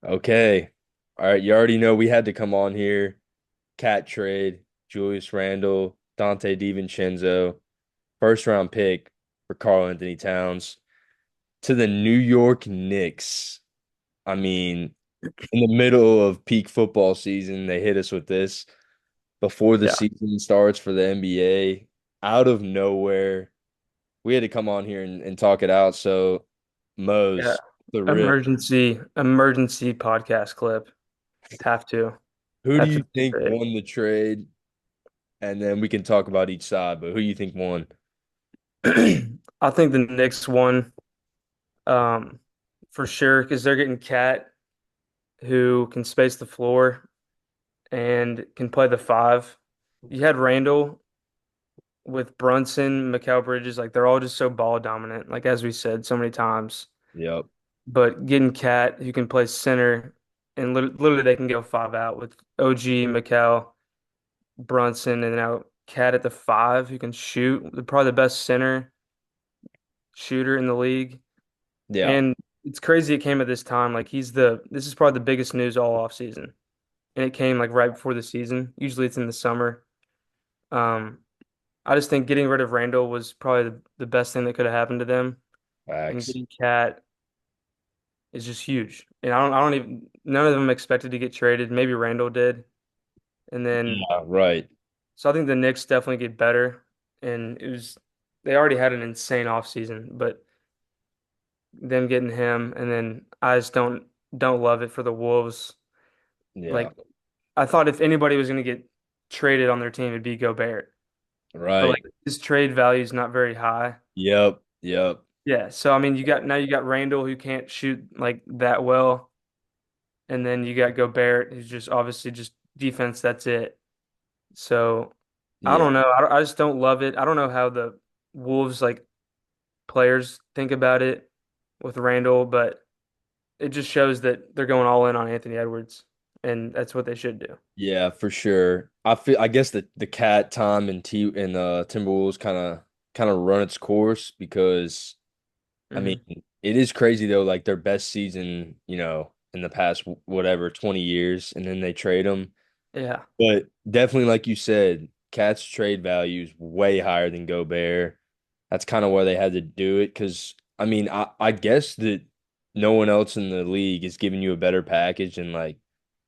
Okay. All right. You already know we had to come on here. Cat trade, Julius Randle, Donte Divicenzo, first round pick for Karl Anthony Towns to the New York Knicks. I mean, in the middle of peak football season, they hit us with this before the Yeah. season starts for the NBA. Out of nowhere, we had to come on here and talk it out. So, Yeah. Mose, the rip. Emergency podcast clip. Have to. Who do Have to you be think great. won the trade? And then we can talk about each side, but who you think won? I think the Knicks won, um, for sure because they're getting Cat who can space the floor and can play the five. You had Randall with Brunson, Mikal Bridges, like they're all just so ball dominant, like as we said so many times. Yep. But getting Cat who can play center and literally they can go five out with OG, Mikal, Brunson, and now Cat at the five who can shoot, probably the best center shooter in the league. Yeah. And it's crazy it came at this time. Like this is probably the biggest news all off season. And it came like right before the season. Usually it's in the summer. Um, I just think getting rid of Randall was probably the best thing that could have happened to them. And Facts. getting Cat is just huge. And I don't even none of them expected to get traded. Maybe Randall did. And then Yeah, right. so I think the Knicks definitely get better. And they already had an insane offseason, but them getting him and then I just don't love it for the Wolves. Yeah. Like I thought if anybody was gonna get traded on their team, it'd be Gobert. But Right. like his trade value is not very high. Yep. Yep. Yeah, so I mean you got Randall who can't shoot like that well, and then you got Gobert who's just obviously just defense, that's it. So I Yeah. don't know. I just don't love it. I don't know how the Wolves like players think about it with Randall, but it just shows that they're going all in on Anthony Edwards, and that's what they should do. Yeah, for sure. I guess the cat time and Timberwolves kind of run its course because I mean Hmm. it is crazy though, like their best season, in the past whatever 20 years, and then they trade them. Yeah. But definitely, like you said, Cat's trade value is way higher than Gobert. That's kind of why they had to do it. Because I mean, I guess that no one else in the league is giving you a better package than like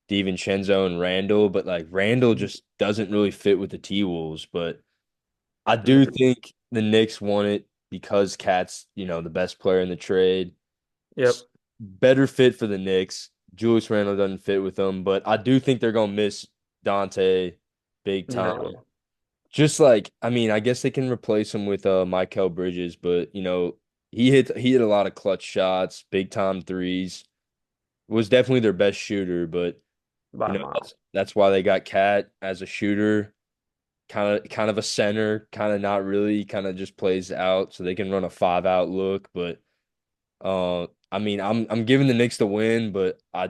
DiVincenzo and Randall, but like Randall just doesn't really fit with the T-Wolves. But I do Mhm. think the Knicks won it because Cat's, the best player in the trade. Yep. Better fit for the Knicks. Julius Randle doesn't fit with them, but I do think they're gonna miss Dante big Yeah, they time. will. Just like, I mean, I guess they can replace him with Mikal Bridges, but he hit a lot of clutch shots, big time threes. Was definitely their best shooter, but By a mile. that's why they got Cat as a shooter, kind of a center, kind of not really, kind of just plays out so they can run a five out look, but I mean, I'm giving the Knicks the win, but I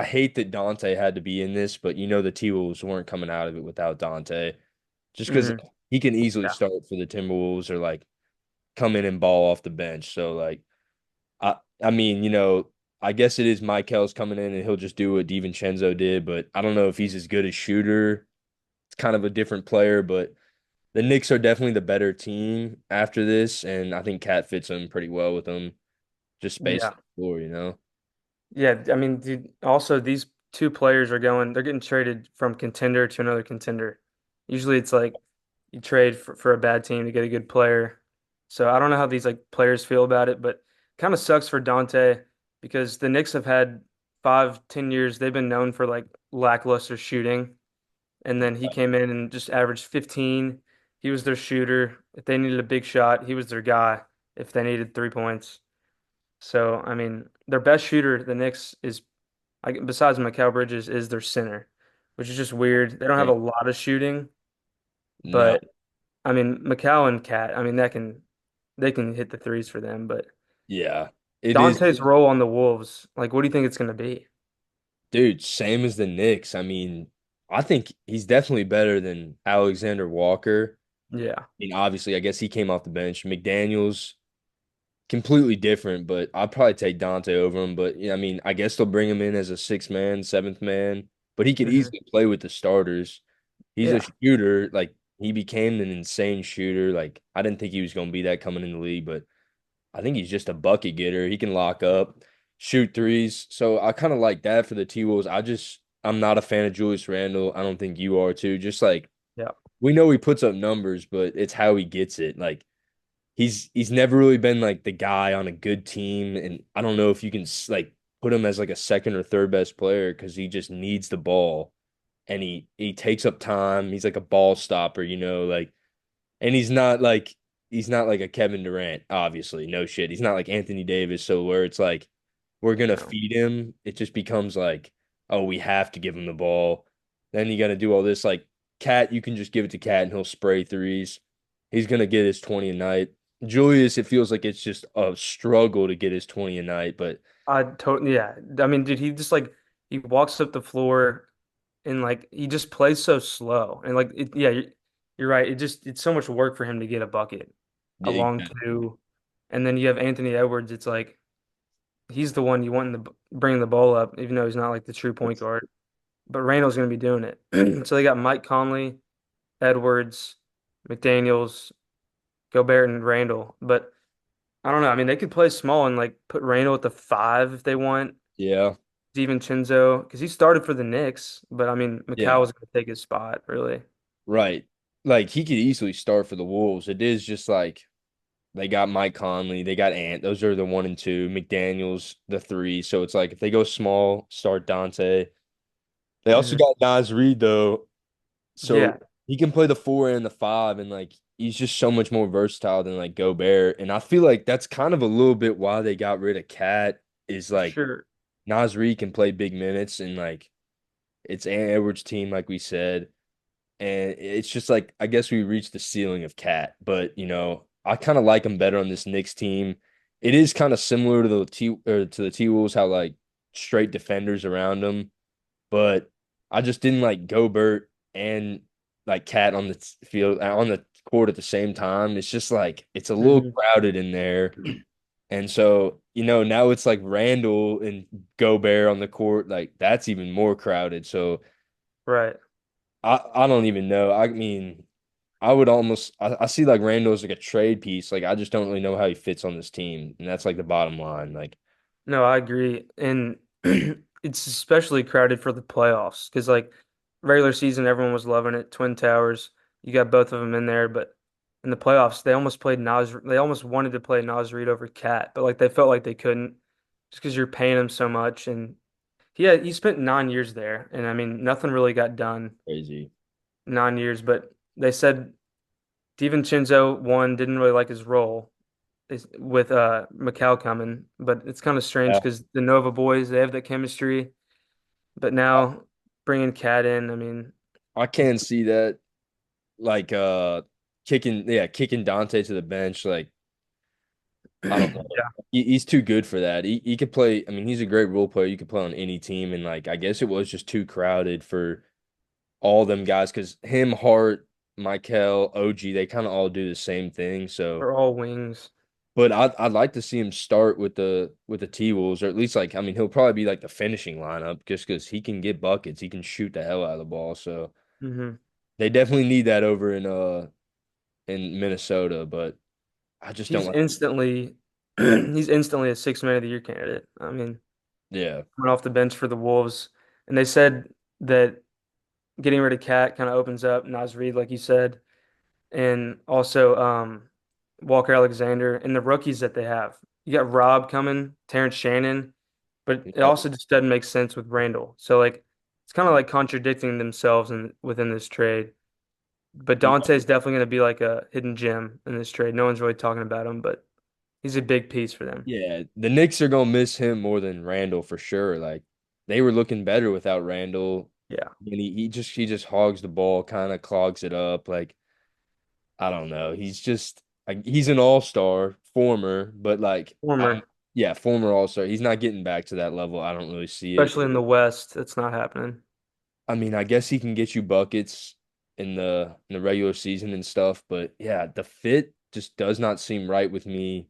hate that Dante had to be in this, but the T-Wolves weren't coming out of it without Dante. Just because Hmm. he can easily Yeah. start for the Timberwolves or like come in and ball off the bench. So like I mean, I guess it is Mikel's coming in and he'll just do what DiVincenzo did, but I don't know if he's as good a shooter. It's kind of a different player, but the Knicks are definitely the better team after this, and I think Cat fits them pretty well with them. Just space Yeah. the floor. Yeah. I mean, dude, also these two players they're getting traded from contender to another contender. Usually it's like you trade for a bad team to get a good player. So I don't know how these like players feel about it, but kind of sucks for Dante because the Knicks have had 5, 10 years. They've been known for like lackluster shooting. And then he came in and just averaged 15. He was their shooter. If they needed a big shot, he was their guy if they needed 3 points. So, I mean, their best shooter, the Knicks, is besides Mikal Bridges, is their center, which is just weird. They don't have a Yeah. lot of shooting, No, but I mean, Mikal and Cat, I mean, they can hit the threes for them. But yeah, it is, Dante's role on the Wolves, like, what do you think it's going to be? dude. Same as the Knicks. I mean, I think he's definitely better than Alexander Walker. Yeah, I mean, obviously, I guess he came off the bench. McDaniels, completely different, but I'd probably take Donte over him. But yeah, I mean, I guess they'll bring him in as a sixth man, seventh man, but he could Hmm. easily play with the starters. He's a Yeah, shooter. Like he became an insane shooter. Like I didn't think he was going to be that coming in the league, but I think he's just a bucket getter. He can lock up, shoot threes. So I kind of like that for the T-Wolves. I'm not a fan of Julius Randle. I don't think you are too. Just like yeah, we know he puts up numbers, but it's how he gets it. Like he's never really been like the guy on a good team, and I don't know if you can like put him as like a second or third best player because he just needs the ball and he takes up time. He's like a ball stopper, like, and he's not like a Kevin Durant, obviously, no shit. He's not like Anthony Davis, so where it's like we're gonna no. feed him, it just becomes like, oh, we have to give him the ball. Then you got to do all this like Cat. You can just give it to Cat and he'll spray threes. He's gonna get his 20 a night. Julius, it feels like it's just a struggle to get his 20 a night, but I totally, yeah. I mean, dude, he just like he walks up the floor and like he just plays so slow and like yeah, you're right. It's so much work for him to get a bucket, a yeah, long two, and then you have Anthony Edwards. It's like he's the one you want in the bringing the ball up, even though he's not like the true point guard. But Randall's going to be doing it. So they got Mike Conley, Edwards, McDaniels, Gobert, and Randall. But I don't know. I mean, they could play small and like put Randall at the five if they want. yeah, DiVincenzo, because he started for the Knicks, but I mean, Macau yeah, was going to take his spot, really. right. Like he could easily start for the Wolves. It is just like they got Mike Conley, they got Ant. Those are the one and two. McDaniels, the three. So it's like if they go small, start Dante. They also Hmm. got Nas Reed though, so Yeah, he can play the four and the five, and like he's just so much more versatile than like Gobert. And I feel like that's kind of a little bit why they got rid of Cat is for like sure. Nas Reed can play big minutes, and like it's Ant Edwards' team, like we said. And it's just like I guess we reached the ceiling of Cat, but I kind of like him better on this Knicks team. It is kind of similar to the T Wolves, how like straight defenders around them, but I just didn't like Gobert and like Cat on the field on the court at the same time. It's just like it's a little Hmm. crowded in there, and so now it's like Randall and Gobert on the court, like that's even more crowded. So Right. I don't even know. I mean, I would almost I see like Randall as like a trade piece. Like I just don't really know how he fits on this team, and that's like the bottom line. Like No, I agree. And it's especially crowded for the playoffs because, like, regular season, everyone was loving it. Twin Towers, you got both of them in there. But in the playoffs, they almost wanted to play Nas Reed over Cat, but like they felt like they couldn't just because you're paying him so much. And he spent 9 years there. And I mean, nothing really got done crazy. 9 years. But they said DiVincenzo, one, didn't really like his role with Macau coming, but it's kind of strange Yeah, because the Nova boys they have that chemistry, but now bringing Cat in, I mean, I can see that. Like kicking Dante to the bench. Like I don't know. yeah, He's too good for that. He could play. I mean, he's a great role player. You could play on any team, and like I guess it was just too crowded for all them guys because him, Hart, Michael, OG, they kind of all do the same thing. So, they're all wings. but I'd like to see him start with the T Wolves, or at least like I mean he'll probably be like the finishing lineup just because he can get buckets. He can shoot the hell out of the ball. So Hmm. they definitely need that over in Minnesota, but I just don't He's like. instantly he's instantly a six man of the year candidate. I mean, Yeah. coming off the bench for the Wolves, and they said that getting rid of Cat kind of opens up Naz Reid, like you said, and also Walker Alexander and the rookies that they have. You got Rob coming, Terrence Shannon, but it Yep. also just doesn't make sense with Randall. So like it's kind of like contradicting themselves within this trade. But Yeah. Dante is definitely going to be like a hidden gem in this trade. No one's really talking about him, but he's a big piece for them. Yeah. The Knicks are gonna miss him more than Randall for sure. Like they were looking better without Randall. Yeah. And he just hogs the ball, kind of clogs it up. Like, I don't know. He's just like he's an all-star, former, but like I don't Former, yeah, former all-star. He's not getting back to that level. I don't really see it. especially in the West, it's not happening. I mean, I guess he can get you buckets in the regular season and stuff, but yeah, the fit just does not seem right with me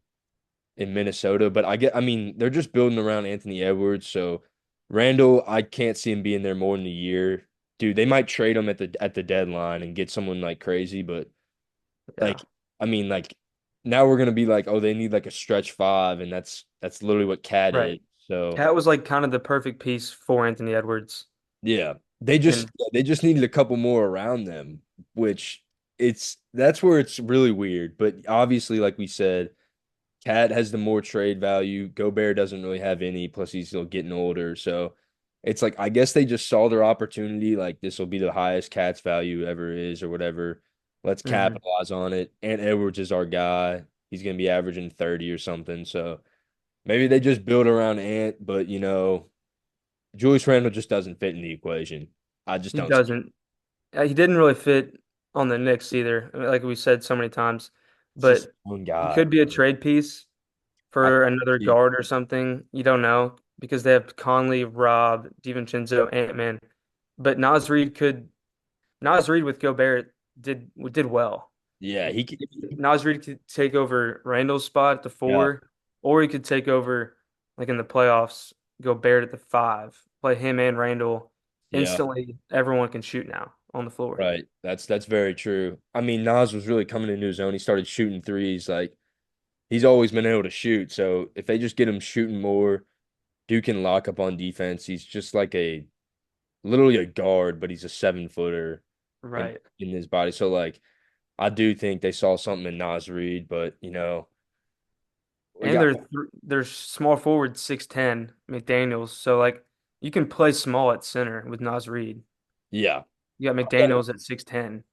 in Minnesota. But I mean, they're just building around Anthony Edwards. So Randall, I can't see him being there more than a year. Dude, they might trade him at the deadline and get someone like crazy, but Yeah, like I mean, like now we're gonna be like, oh, they need like a stretch five, and that's literally what Cat right. is. So Cat was like kind of the perfect piece for Anthony Edwards. yeah, And they just needed a couple more around them, which that's where it's really weird. But obviously, like we said, Cat has the more trade value. Gobert doesn't really have any, plus he's still getting older. So it's like I guess they just saw their opportunity, like this will be the highest Cat's value ever is or whatever. Let's mhm. capitalize on it. And Edwards is our guy. He's gonna be averaging 30 or something. So maybe they just build around Ant, but Julius Randle just doesn't fit in the equation. I just He don't see doesn't. He didn't really fit on the Knicks either, I mean, like we said so many times. It's just But one he guy. could be a trade piece I for another guard or something. You don't know because they have Conley, Rob, DiVincenzo, Ant-Man. But Naz Reid with Gobert did well. yeah, Like he could Naz Reid could take over Randall's spot at the yeah, four, or he could take over like in the playoffs, Gobert at the five, play him and Randall. yeah, Instantly, everyone can shoot now on the floor. right. That's very true. I mean, Nas was really coming into his own. He started shooting threes. Like he's always been able to shoot. So if they just get him shooting more, Duke can lock up on defense. He's just like a literally a guard, but he's a 7 footer Right. in his body. So like I do think they saw something in Nas Reed, but we And got their small forward 6'10" McDaniels. So like you can play small at center with Naz Reid. yeah. You got McDaniels at 6'10".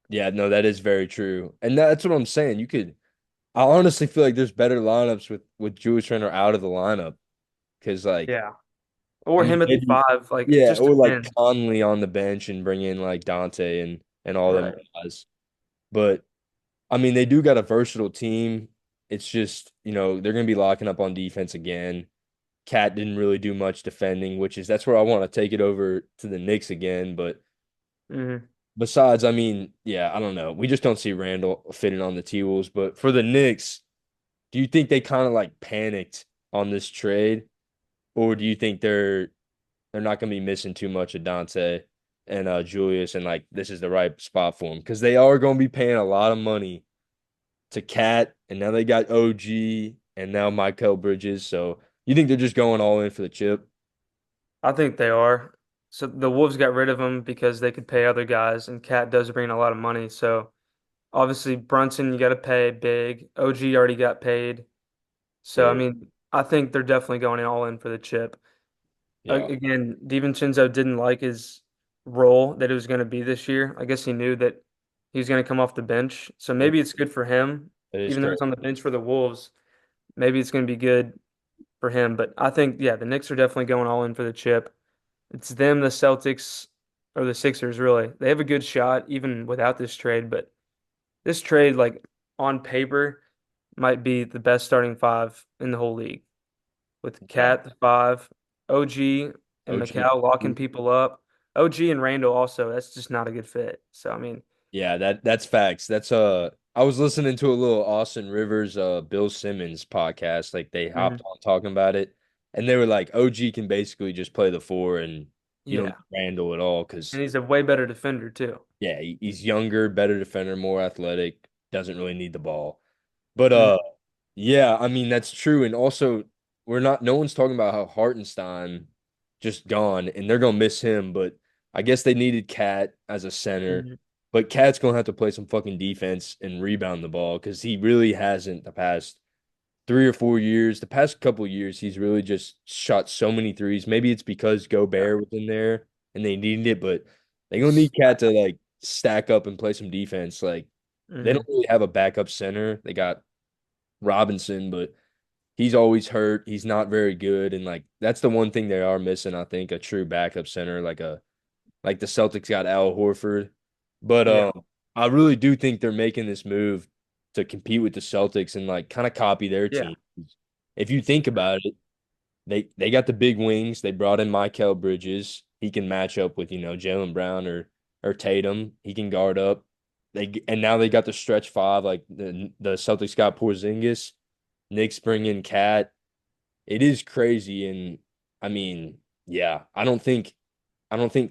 Yeah, no, that is very true. And that's what I'm saying. I honestly feel like there's better lineups with Julius Randle out of the lineup because like Yeah. I Or mean him at the maybe five. Like it yeah, just or like depends. Conley on the bench and bring in like Dante and all them Right. guys. But I mean they do got a versatile team. It's just, they're gonna be locking up on defense again. Cat didn't really do much defending, that's where I want to take it over to the Knicks again. But Hmm. besides, I mean, yeah, I don't know. We just don't see Randall fitting on the T-Wolves. But for the Knicks, do you think they kind of like panicked on this trade, or do you think they're not going to be missing too much of Dante and Julius, and like this is the right spot for them because they are going to be paying a lot of money to Cat, and now they got OG and now Michael Bridges. So you think they're just going all in for the chip? I think they are. So the Wolves got rid of him because they could pay other guys, and Cat does bring a lot of money. So obviously Brunson, you got to pay big. OG already got paid. So I Fair. mean, I think they're definitely going all in for the chip. Yeah. Again, DiVincenzo didn't like his role that it was going to be this year. I guess he knew that he was going to come off the bench. So It, maybe it's good for him, it is even though good. he's on the bench for the Wolves. Maybe it's going to be good for him. But I think, yeah, the Knicks are definitely going all in for the chip. It's them, the Celtics, or the Sixers, really. They have a good shot even without this trade. But this trade, like on paper, might be the best starting five in the whole league with Yeah. Cat the five, OG and OG. McCall locking people up. OG and Randall also, that's just not a good fit. So I mean, Yeah, that's facts. I was listening to a little Austin Rivers Bill Simmons podcast. Like they hopped mhm, on talking about it and they were like OG can basically just play the four and you don't yeah. need Randall at all because And he's a way better defender too. yeah, he's younger, better defender, more athletic, doesn't really need the ball. But Mhm, yeah, I mean that's true. And also no one's talking about how Hartenstein just gone and they're gonna miss him, but I guess they needed Cat as a center. mhm, But Cat's gonna have to play some fucking defense and rebound the ball because he really hasn't the past 3 or 4 years. The past couple years, he's really just shot so many threes. Maybe it's because yeah. Gobert was in there and they needed it, but they gonna need Cat to like stack up and play some defense. Like they don't Hmm. really have a backup center. They got Robinson, but he's always hurt. He's not very good, and like that's the one thing they are missing. I think a true backup center, like the Celtics got Al Horford, but Yeah. I really do think they're making this move to compete with the Celtics and like kind of copy their Yeah. team. If you think about it, they got the big wings. They brought in Michael Bridges. He can match up with Jalen Brown or Tatum. He can guard up. And now they got the stretch five. Like the Celtics got Porzingis. Knicks bring in Cat. It is crazy, and I mean, yeah, I don't think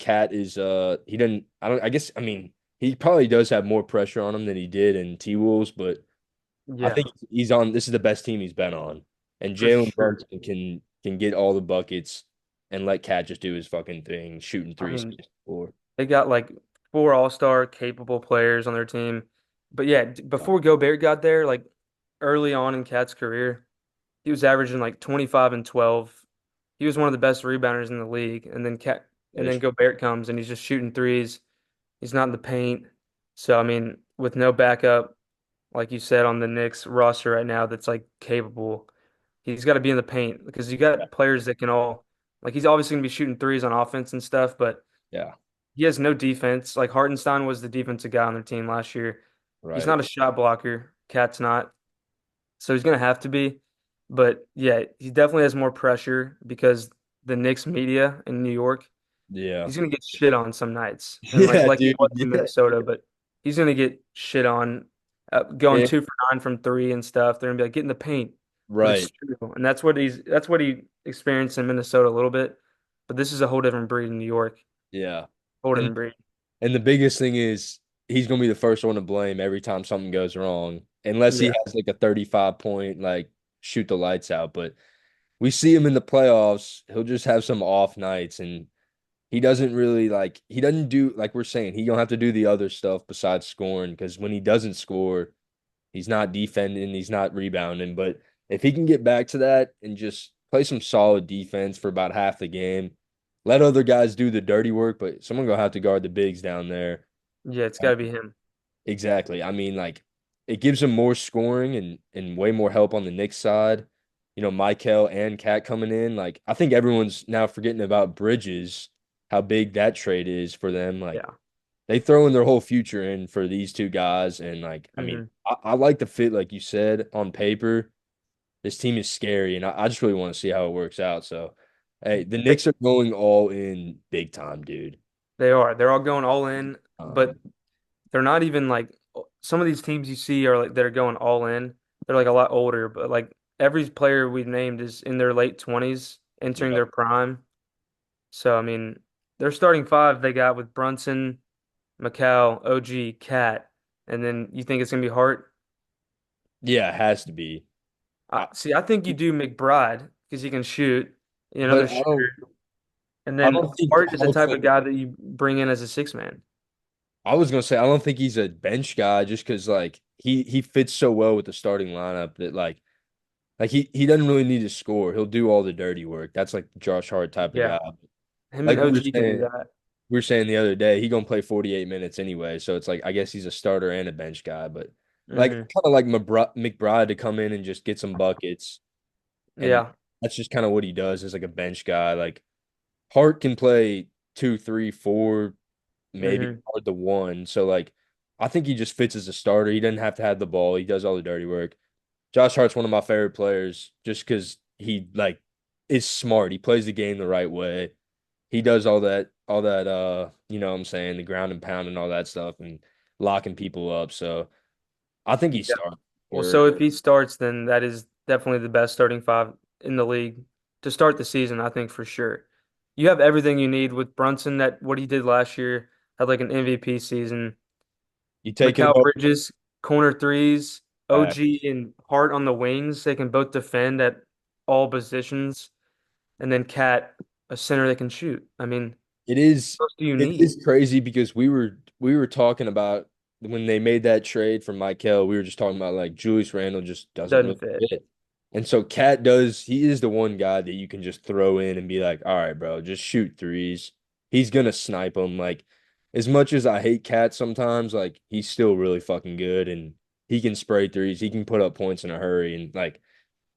Cat is he doesn't I guess I mean he probably does have more pressure on him than he did in T-Wolves, but I Yeah, think he's on this is the best team he's been on. And for Jalen sure. Brunson can get all the buckets and let Cat just do his fucking thing, shooting I threes. mean, they got like four all-star capable players on their team. But yeah, before Gobert got there, like early on in Cat's career, he was averaging like 25 and 12. He was one of the best rebounders in the league. And then Gobert comes and he's just shooting threes. He's not in the paint. So I mean, with no backup, like you said on the Knicks roster right now that's like capable, he's got to be in the paint because you got players that can all like he's obviously gonna be shooting threes on offense and stuff, but Yeah, he has no defense. Like Hartenstein was the defensive guy on their team last year. He's right. not a shot blocker. Cat's not. So he's gonna have to be. But yeah, he definitely has more pressure because the Knicks media in New York, Yeah. he's gonna get shit on some nights. And Yeah, like he dude. was in Yeah. Minnesota, but he's gonna get shit on going Yeah. 2 for 9 from three and stuff. They're gonna be like, get in the paint. But it's Right. true. And that's what he experienced in Minnesota a little bit. But this is a whole different breed in New York. Yeah. Whole And different breed. and the biggest thing is he's gonna be the first one to blame every time something goes wrong, unless he Yeah. has like a 35 point like shoot the lights out. But we see him in the playoffs, he'll just have some off nights and he doesn't really like he doesn't do like we're saying, he don't have to do the other stuff besides scoring because when he doesn't score, he's not defending, he's not rebounding. But if he can get back to that and just play some solid defense for about half the game, let other guys do the dirty work, but someone gonna have to guard the bigs down there. Yeah, it's gotta be him. Exactly. I mean, like it gives him more scoring and way more help on the Knicks side. You know, Michael and Cat coming in. Like I think everyone's now forgetting about Bridges, how big that trade is for them. Like Yeah. they throw in their whole future in for these two guys. And like, I mean, Hmm. I like the fit, like you said, on paper. This team is scary, and I just really want to see how it works out. So, hey, the They, Knicks are going all in big time, dude. they are. They're all going all in, but Um, they're not even like some of these teams you see are like they're going all in. They're like a lot older, but like every player we've named is in their late 20s, entering yeah. their prime. So I mean, their starting five they got with Brunson, Macau, OG, Cat, and then you think it's gonna be Hart? Yeah, it has to be. I, I think you do McBride because he can shoot, but another shooter, and I then don't think Hart is the Hart's type of like, guy that you bring in as a six man. I was gonna say I don't think he's a bench guy just because like he fits so well with the starting lineup that like he doesn't really need to score. He'll do all the dirty work. That's like the Josh Hart type of Yeah, guy. him and Like OG can do that. we were saying the other day, he gonna play 48 minutes anyway. So it's like I guess he's a starter and a bench guy, but like Hmm. kind of like McBride to come in and just get some buckets, and Yeah. that's just kind of what he does as like a bench guy. Like Hart can play two, three, four, maybe Hmm. Hart the one. So like I think he just fits as a starter. He doesn't have to have the ball. He does all the dirty work. Josh Hart's one of my favorite players just because he like is smart. He plays the game the right way. He does all that you know what I'm saying, the ground and pound and all that stuff and locking people up. So I think he Yeah. starts Well, for so if he starts, then that is definitely the best starting five in the league to start the season, I think for sure. You have everything you need with Brunson that what he did last year, had like an MVP season. you taking Mikal up Bridges, corner threes, back. OG and Hart on the wings. They can both defend at all positions. And then Cat, a center that can shoot. I mean, It is what else do you it need? is crazy because we were talking about when they made that trade for Michael, we were just talking about like Julius Randle just doesn't really Doesn't fit. fit. And so Cat does, he is the one guy that you can just throw in and be like, all right, bro, just shoot threes. He's gonna snipe them. Like as much as I hate Cat sometimes, like he's still really fucking good and he can spray threes, he can put up points in a hurry and like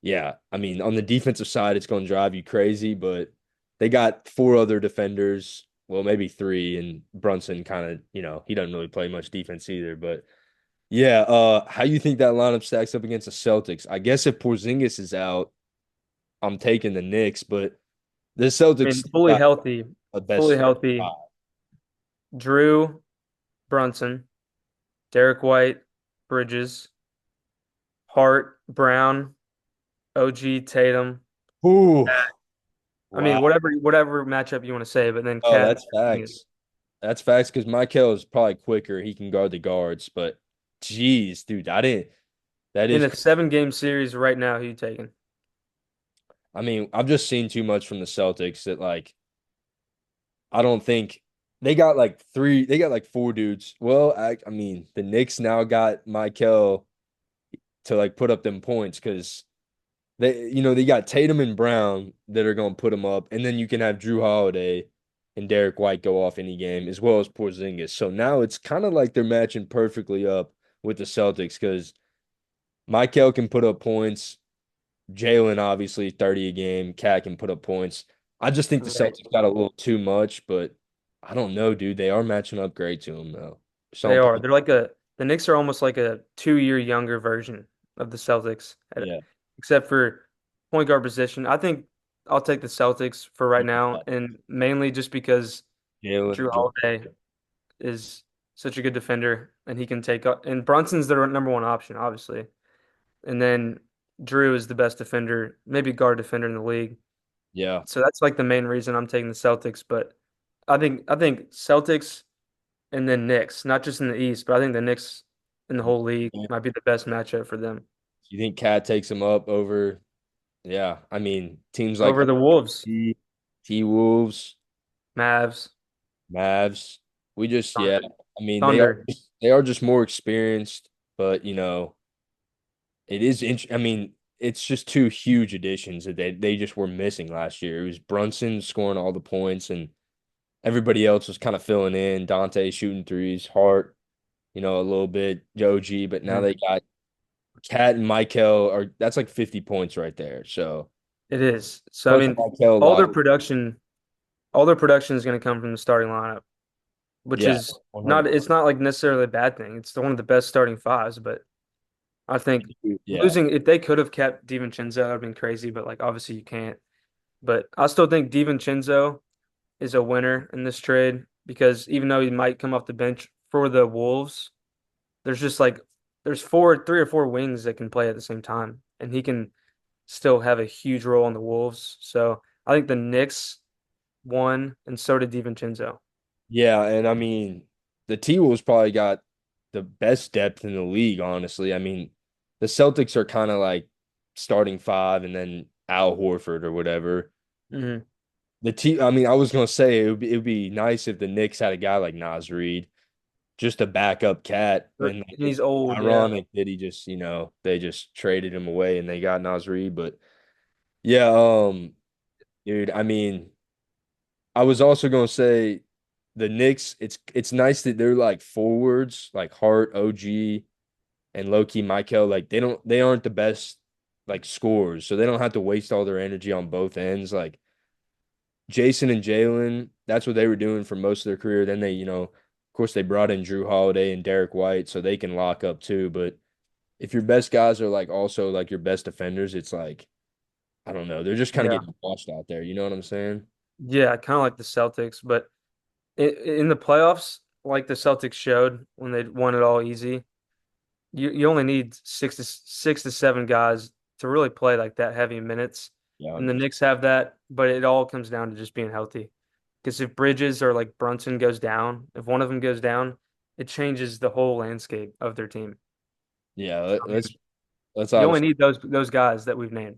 yeah, I mean, on the defensive side, it's going to drive you crazy, but they got four other defenders, well, maybe three, and Brunson kind of, he doesn't really play much defense either. But yeah, how you think that lineup stacks up against the Celtics? I guess if Porzingis is out, I'm taking the Knicks, but the I Celtics mean, still got the fully best starting healthy. five. Drew, Brunson, Derek White, Bridges, Hart, Brown. OG, Tatum. Ooh, I mean, wow. whatever matchup you want to say, but then Oh, Cat. that's facts. That's facts because Michael is probably quicker. He can guard the guards, but geez, dude, I didn't. That In is, a 7 game series right now, who you taking? I mean, I've just seen too much from the Celtics that like I don't think they got like three. They got like four dudes. Well, I mean, the Knicks now got Michael to like put up them points because they got Tatum and Brown that are going to put them up, and then you can have Drew Holiday and Derek White go off any game as well as Porzingis. So now it's kind of like they're matching perfectly up with the Celtics because Michael can put up points. Jalen obviously 30 a game. Cat can put up points. I just think the Right. Celtics got a little too much, but I don't know, dude. They are matching up great to them though. They Some are. They're like the Knicks are almost like a 2 year younger version of the Celtics, yeah, except for point guard position. I think I'll take the Celtics for right now, yeah. and mainly just because Drew Jalen, Holiday is such a good defender, and he can take up. And Brunson's their number one option, obviously, and then Drew is the best defender, maybe guard defender in the league. yeah. So that's like the main reason I'm taking the Celtics. But I think Celtics and then Knicks, not just in the East, but I think the Knicks in the whole league might be the best matchup for them You think Cat takes him up over? Yeah, I mean teams like over the Wolves, OT, T Wolves, Mavs, Mavs. We just yeah. Thunder. I mean Thunder. they are just more experienced, but it is. I mean, it's just two huge additions that they just were missing last year. It was Brunson scoring all the points, and everybody else was kind of filling in. Dante shooting threes, Hart, a little bit, Joji, but now Mhm. they got Cat and Michael. Are that's like 50 points right there. So It is. So I plus mean, Michael all their lock. production, all their production is going to come from the starting lineup, which Yeah, is not. 100. It's not like necessarily a bad thing. It's one of the best starting fives, but I think Yeah, losing if they could have kept DiVincenzo, that would have been crazy. But like obviously you can't. But I still think DiVincenzo is a winner in this trade because even though he might come off the bench for the Wolves, there's just like there's three or four wings that can play at the same time, and he can still have a huge role on the Wolves. So I think the Knicks won, and so did DiVincenzo. yeah, and I mean the T Wolves probably got the best depth in the league. Honestly, I mean the Celtics are kind of like starting five, and then Al Horford or whatever. Hmm. I mean, I was gonna say it would be nice if the Knicks had a guy like Nas Reed just to back up Cat, But and he's it's old, yeah. ironic that he just they just traded him away and they got Nas Reed. But yeah, dude, I mean, I was also gonna say the Knicks. It's nice that they're like forwards like Hart, OG, and Loki, Michael. Like they aren't the best like scorers, so they don't have to waste all their energy on both ends. Like Jason and Jalen, that's what they were doing for most of their career. Then of course, they brought in Drew Holiday and Derek White so they can lock up too. But if your best guys are like also like your best defenders, it's like, I don't know. They're just kind of Yeah. getting washed out there. You know what I'm saying? Yeah, kind of like the Celtics, but in the playoffs, like the Celtics showed when they won it all easy, you only need 6 to 7 guys to really play like that heavy minutes. Yeah, And the 100%. Knicks have that, but it all comes down to just being healthy. Because if Bridges or like Brunson goes down, if one of them goes down, it changes the whole landscape of their team. Yeah, So, I mean, let's you only obviously need those guys that we've named.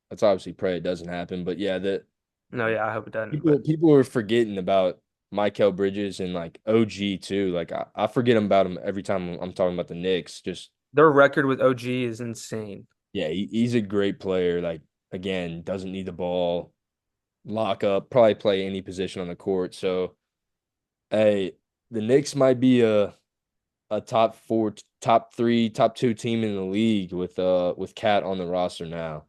let's obviously pray it doesn't happen. But yeah, the No, yeah, I hope it doesn't. people But people are forgetting about Michael Bridges and like OG too. Like I forget about him every time I'm talking about the Knicks. Just their record with OG is insane. yeah, he's a great player. Like again, doesn't need the ball, lock up, probably play any position on the court. So hey, the Knicks might be a top four, top three, top two team in the league with Cat on the roster now.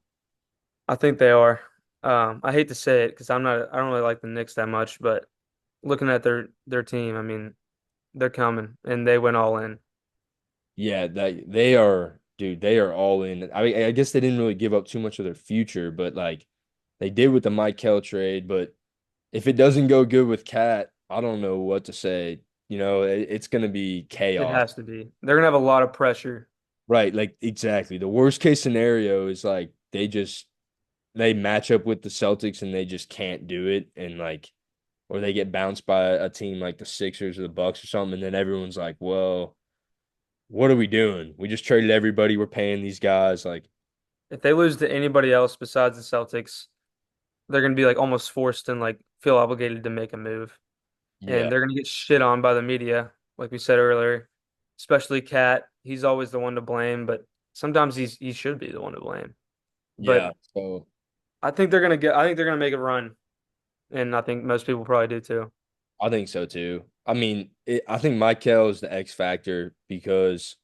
I think they are. I hate to say it because I don't really like the Knicks that much, but looking at their team, I mean, they're coming and they went all in. Yeah, that they are, dude. They are all in. I mean, I guess they didn't really give up too much of their future, but like they did with the Mike Kell trade. But if it doesn't go good with Cat, I don't know what to say. It's going to be It chaos. has to be. They're gonna have a lot of pressure. Right, like exactly. The worst case scenario is like they match up with the Celtics and they just can't do it, and like, or they get bounced by a team like the Sixers or the Bucks or something, and then everyone's like, well, what are we doing? We just traded everybody. We're paying these guys. Like, If they lose to anybody else besides the Celtics, they're gonna be like almost forced and like feel obligated to make a move. And yeah, they're gonna get shit on by the media, like we said earlier. Especially Cat. He's always the one to blame, but sometimes he should be the one to blame. But yeah. So I think they're gonna make a run. And I think most people probably do too. I think so too. I mean, I think Michael is the X factor because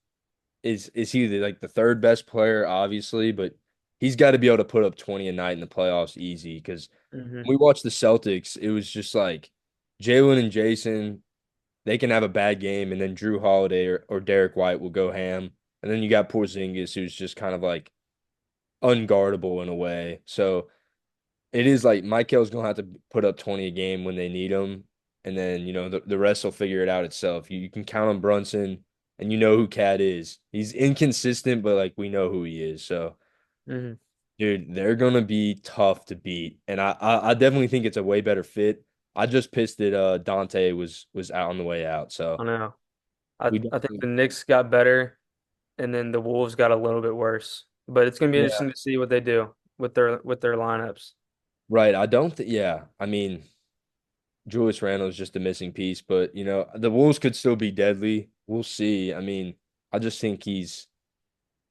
is he like the third best player, obviously, but he's got to be able to put up 20 a night in the playoffs easy. Because Hmm. when we watched the Celtics, it was just like Jalen and Jason, they can have a bad game, and then Drew Holiday or Derek White will go ham, and then you got Porzingis, who's just kind of like unguardable in a way. So it is like Michael's gonna have to put up 20 a game when they need him, and then the rest will figure it out itself. You can count on Brunson, and you know who Cat is. He's inconsistent, but like we know who he is. So, Hmm. dude, they're gonna be tough to beat, and I definitely think it's a way better fit. I just pissed that Dante was out on the way out, so I know. we I think definitely the Knicks got better and then the Wolves got a little bit worse. But it's gonna be yeah interesting to see what they do with their lineups. right. I don't think yeah. I mean, Julius Randle is just a missing piece, but the Wolves could still be deadly. We'll see. I mean, I just think he's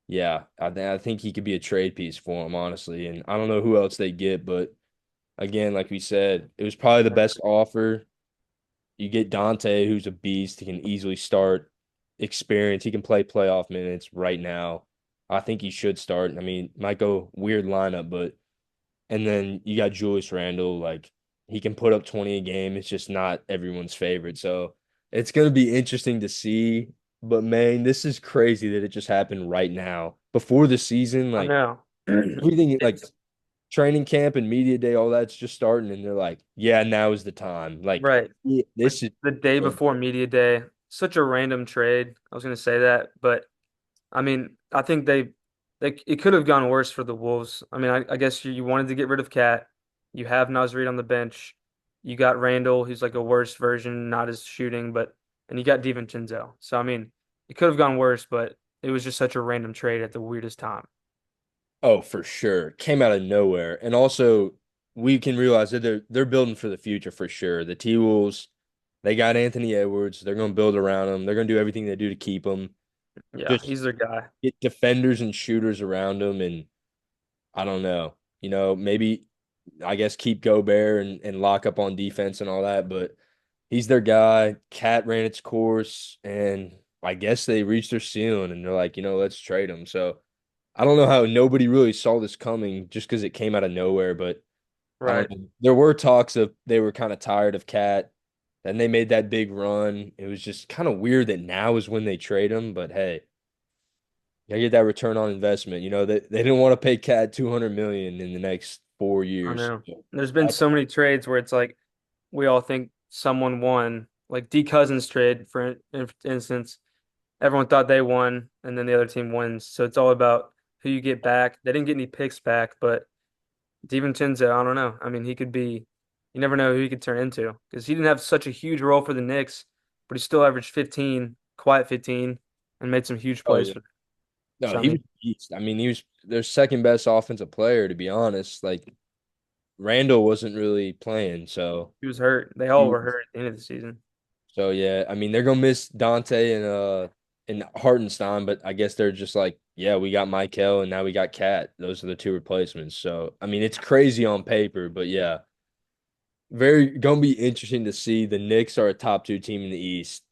yeah, I think he could be a trade piece for him, honestly. And I don't know who else they get, but again, like we said, it was probably the best offer. You get Dante, who's a beast. He can easily start experience. He can play playoff minutes right now. I think he should start. I mean, might go weird lineup, but and then you got Julius Randle, like he can put up 20 a game. It's just not everyone's favorite. So it's gonna be interesting to see. But man, this is crazy that it just happened right now. Before the season, I like know. everything like It's training camp and media day, all that's just starting, and they're like, yeah, now is the time. Like right. yeah, Like this is the day before media day. Such a random trade. I was gonna say that, but I mean, I think they it could have gone worse for the Wolves. I mean, I guess you wanted to get rid of Cat. You have Naz Reid on the bench. You got Randall, who's like a worse version, not as shooting, but and you got DiVincenzo. So I mean, it could have gone worse, but it was just such a random trade at the weirdest time. oh, for sure. Came out of nowhere. And also we can realize that they're building for the future for sure. The T-Wolves, they got Anthony Edwards. They're going to build around him. They're going to do everything they do to keep him. Yeah, Just he's their guy. get defenders and shooters around him. And I don't know, maybe I guess keep Gobert and lock up on defense and all that. But he's their guy. Cat ran its course, and I guess they reached their ceiling, and they're like, let's trade him. So I don't know how nobody really saw this coming just because it came out of nowhere, but I don't Right. know. There were talks of they were kind of tired of Cat. Then they made that big run. It was just kind of weird that now is when they trade him, but hey, you gotta get that return on investment. They didn't want to pay Cat 200 million in the next 4 I years. know. There's been so many trades where it's like we all think someone won, like D Cousins trade for instance. Everyone thought they won, and then the other team wins. So it's all about who you get back. They didn't get any picks back, but DiVincenzo, I don't know. I mean, he could be. You never know who he could turn into because he didn't have such a huge role for the Knicks, but he still averaged 15, quiet 15, and made some huge Oh plays yeah. for them. No, So I he was mean, a beast. I mean, he was their second best offensive player, to be honest. Like Randall wasn't really playing, so he was hurt. They all he were hurt at the end of the season. so yeah, I mean they're gonna miss Dante and Hartenstein, but I guess they're just like, yeah, we got Michael and now we got Cat. Those are the two replacements. So I mean it's crazy on paper, but yeah, very gonna be interesting to see. The Knicks are a top two team in the East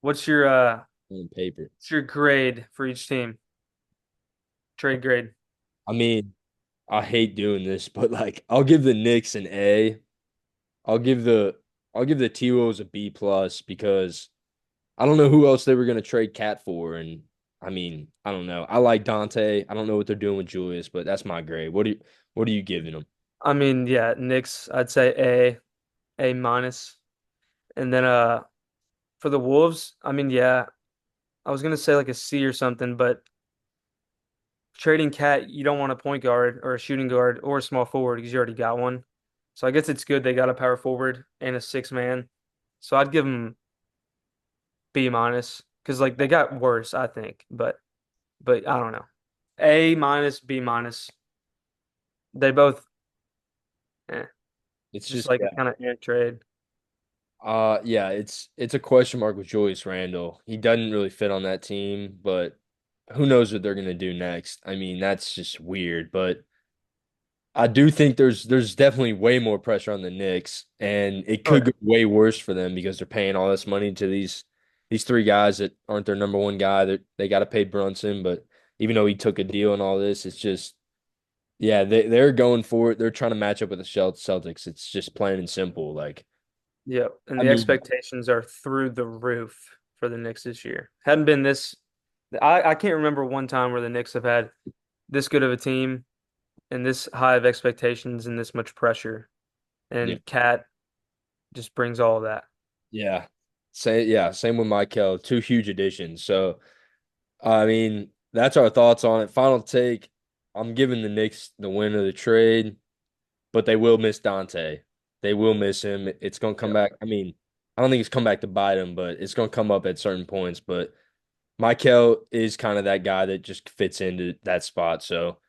What's on paper. your grade for each team? Trade grade. I mean, I hate doing this, but like I'll give the Knicks an A. I'll give the I'll give the T-Wolves a B plus because I don't know who else they were gonna trade Cat for, and I mean, I don't know. I like Dante. I don't know what they're doing with Julius, but that's my grade. What are you giving them? I mean, yeah, Knicks, I'd say A minus. And then for the Wolves, I mean, yeah, I was gonna say like a C or something, but trading Cat, you don't want a point guard or a shooting guard or a small forward because you already got one. So I guess it's good they got a power forward and a six man. So I'd give them B minus because like they got worse, I think, but I don't know. A minus, B minus. They both It's just just like yeah. kind of ant trade. Yeah, it's a question mark with Julius Randle. He doesn't really fit on that team, but who knows what they're gonna do next. I mean, that's just weird, but I do think there's definitely way more pressure on the Knicks, and it Oh could yeah. go way worse for them because they're paying all this money to these three guys that aren't their number one guy. They got to pay Brunson, but even though he took a deal and all this, it's just yeah, they're going for it. They're trying to match up with the Celtics. It's just plain and simple. Like Yep. And I the mean, expectations are through the roof for the Knicks this year. Hadn't been this I can't remember one time where the Knicks have had this good of a team and this high of expectations and this much pressure. yeah, And Cat just brings all of that. yeah, same with Michael. Two huge additions. So I mean, that's our thoughts on it. Final take. I'm giving the Knicks the win of the trade, but they will miss Donte. They will miss him. It's gonna come Yep. back. I mean, I don't think it's come back to bite him, but it's gonna come up at certain points. But Michael is kind of that guy that just fits into that spot. So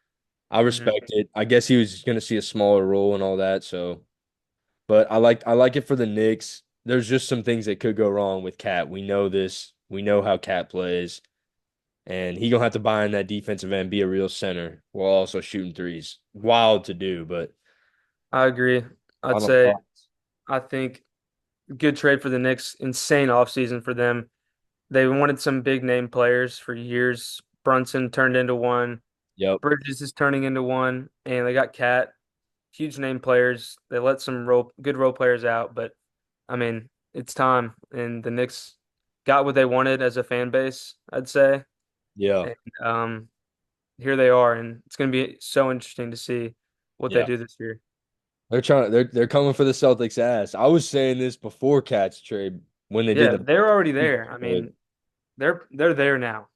I hmm respect it. I guess he was gonna see a smaller role and all that. So, but I like it for the Knicks. There's just some things that could go wrong with Cat. We know this. We know how Cat plays. And he gonna have to buy in that defensive end, be a real center while also shooting threes. Wild to do, but I agree. I'd final say thoughts. I think good trade for the Knicks. Insane offseason for them. They wanted some big name players for years. Brunson turned into one. Yep. Bridges is turning into one, and they got Cat. Huge name players. They let some good role players out, but I mean, it's time, and the Knicks got what they wanted as a fan base, I'd say. Yeah. And here they are, and it's going to be so interesting to see what they Yeah. do this year. They're coming for the Celtics ass. I was saying this before Cats trade when they did Yeah, the they're already there. I trade. mean, they're there now.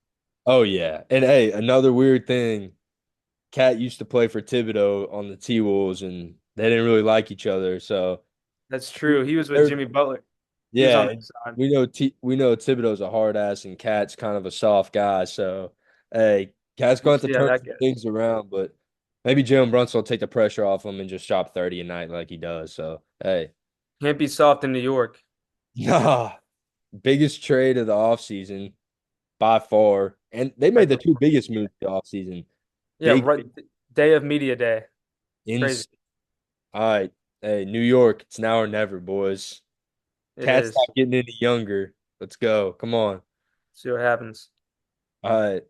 Oh yeah. And hey, another weird thing. Cat used to play for Thibodeau on the T-Wolves and they didn't really like each other. So That's true. He was with they're Jimmy Butler. He was on yeah, that and side. we know Thibodeau's a hard ass and Cat's kind of a soft guy. So hey, Cat's We'll going to see have to how turn that some goes. things around, but maybe Jalen Brunson will take the pressure off him and just drop 30 a night like he does. So hey. Can't be soft in New York. Nah, biggest trade of the offseason by far. And they By made the two far. biggest moves of the offseason. Yeah, Big right. Day of media day. Crazy. ins. All right. Hey, New York, it's now or never, boys. It Cat's is. not getting any younger. Let's go. Come on. See what happens. All right.